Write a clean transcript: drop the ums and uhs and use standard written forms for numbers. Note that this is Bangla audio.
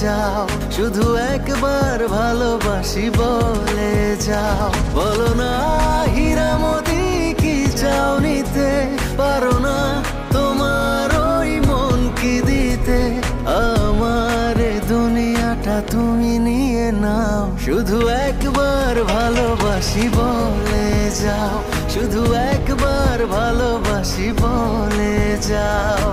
যাও, শুধু একবার ভালোবাসি বলে যাও। বলো না হীরামতি কি চাও নিতে, পারো না তোমার ওই মন কি দিতে। আমার দুনিয়াটা তুমি নিয়ে নাও, শুধু একবার ভালোবাসি বলে যাও, শুধু একবার ভালোবাসি বলে যাও।